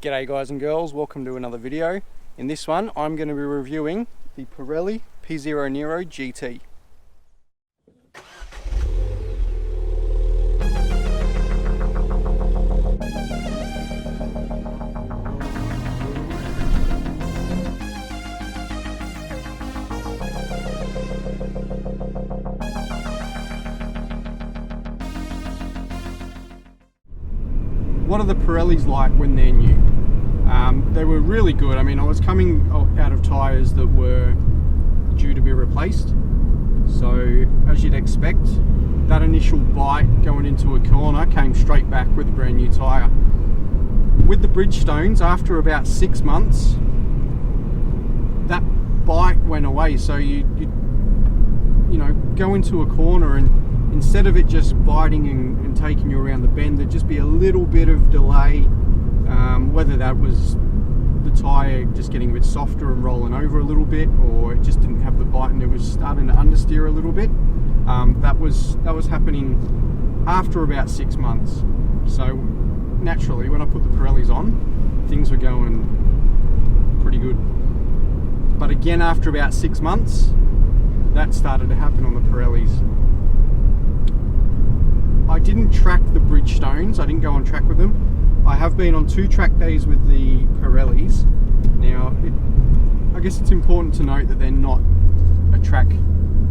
G'day guys and girls, welcome to another video. In this one I'm going to be reviewing the Pirelli P-Zero Nero GT. What are the Pirellis like when they're new? They were really good. I mean, I was coming out of tyres that were due to be replaced. So, as you'd expect, that initial bite going into a corner came straight back with a brand new tyre. With the Bridgestones, after about 6 months, that bite went away. So you know, go into a corner and instead of it just biting and taking you around the bend, there'd just be a little bit of delay, whether that was the tyre just getting a bit softer and rolling over a little bit, or it just didn't have the bite and it was starting to understeer a little bit. That was happening after about 6 months. So naturally, when I put the Pirellis on, things were going pretty good. But again, after about 6 months, that started to happen on the Pirellis. I didn't track the Bridgestones, I didn't go on track with them. I have been on 2 track days with the Pirellis. Now, I guess it's important to note that they're not a track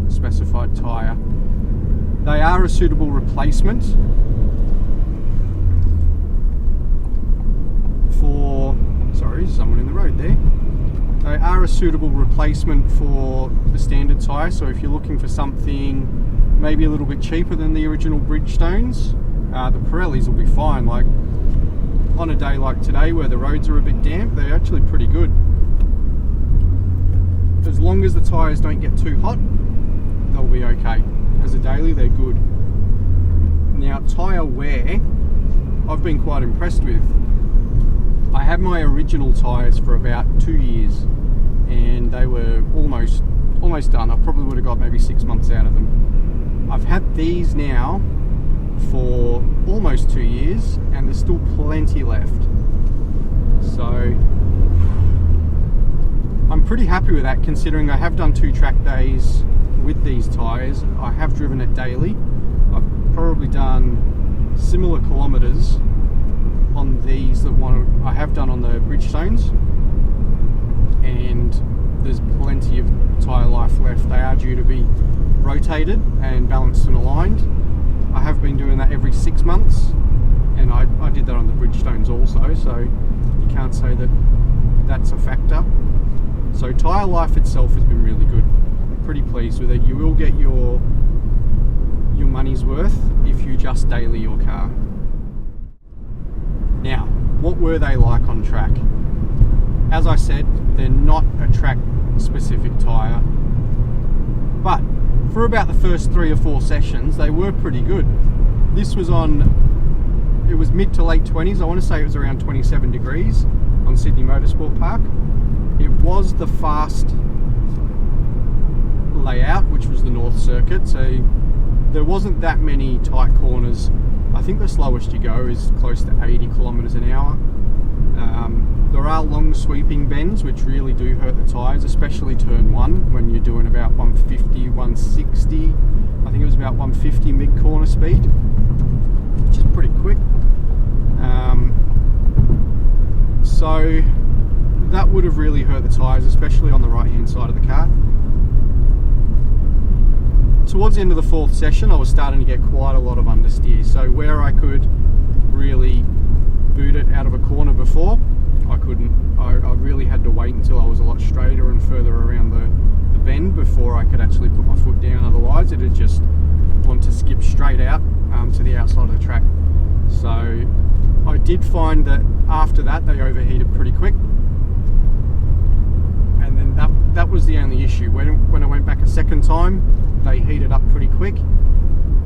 specified tyre. They are a suitable replacement for, sorry, there's someone in the road there. They are a suitable replacement for the standard tyre, so if you're looking for something maybe a little bit cheaper than the original Bridgestones, the Pirellis will be fine. Like on a day like today where the roads are a bit damp, they're actually pretty good. As long as the tyres don't get too hot, they'll be okay. As a daily, they're good. Now, tyre wear, I've been quite impressed with. I had my original tyres for about 2 years and they were almost done. I probably would have got maybe 6 months out of them. I've had these now for almost 2 years and there's still plenty left. So I'm pretty happy with that, considering I have done 2 track days with these tyres. I have driven it daily. I've probably done similar kilometres on these that I have done on the Bridgestones, and there's plenty of tyre life left. They are due to be rotated and balanced and aligned. I have been doing that every 6 months, and I did that on the Bridgestones also, so you can't say that that's a factor. So tyre life itself has been really good. I'm pretty pleased with it. You will get your money's worth if you just daily your car. Now, what were they like on track? As I said, they're not a track specific tyre, but for about the first 3 or 4 sessions, they were pretty good. This was it was mid to late 20s. I want to say it was around 27 degrees on Sydney Motorsport Park. It was the fast layout, which was the North Circuit, so there wasn't that many tight corners. I think the slowest you go is close to 80 kilometers an hour. There are long sweeping bends which really do hurt the tyres, especially turn 1 when you're doing about 150, 160. I think it was about 150 mid-corner speed, which is pretty quick. So that would have really hurt the tyres, especially on the right hand side of the car. Towards the end of the 4th session, I was starting to get quite a lot of understeer. So where I could really boot it out of a corner before, I couldn't. I really had to wait until I was a lot straighter and further around the bend before I could actually put my foot down. Otherwise, it'd just want to skip straight out to the outside of the track. So I did find that after that, they overheated pretty quick. And then that was the only issue. When I went back a second time, they heated up pretty quick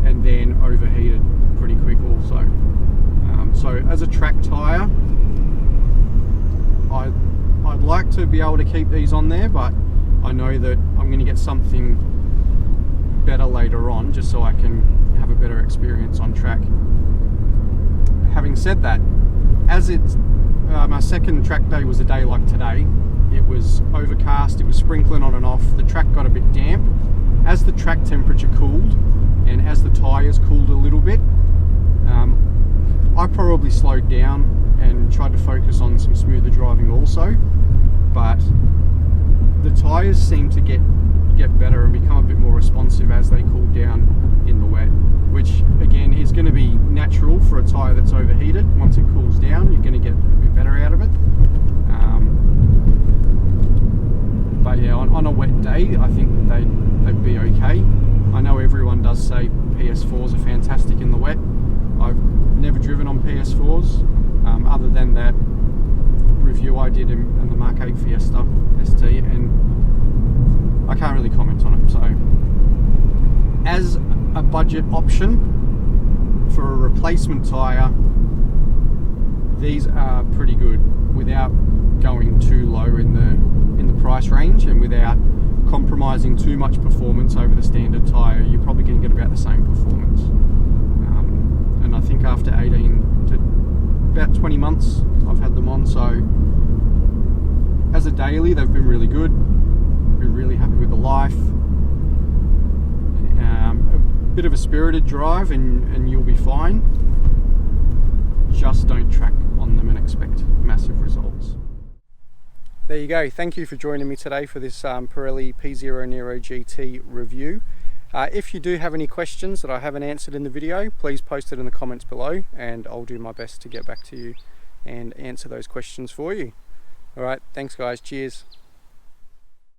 and then overheated pretty quick also. So as a track tyre, I'd like to be able to keep these on there, but I know that I'm going to get something better later on just so I can have a better experience on track. Having said that, as it's my second track day was a day like today. It was overcast, it was sprinkling on and off, the track got a bit damp. As the track temperature cooled and as the tyres cooled a little bit, I probably slowed down and tried to focus on some smoother driving also, but the tyres seem to get better and become a bit more responsive as they cool down in the wet, which again is going to be natural for a tyre that's overheated. Once it cools down, you're going to get a bit better out of it. But yeah, on a wet day, I think that they'd be okay. I know everyone does say PS4s are fantastic in the wet. I've never driven on PS4s, other than that review I did in the Mark 8 Fiesta ST, and I can't really comment on it. So, as a budget option for a replacement tyre, these are pretty good without going too low in the price range and without compromising too much performance over the standard tyre. You're probably going to get about the same performance. And I think after 18 to about 20 months I've had them on, so as a daily they've been really good. Been really happy with the life. A bit of a spirited drive and you'll be fine. Just don't track on them and expect massive results. There you go. Thank you for joining me today for this Pirelli P-Zero Nero GT review. If you do have any questions that I haven't answered in the video, please post it in the comments below and I'll do my best to get back to you and answer those questions for you. Alright, thanks guys, cheers.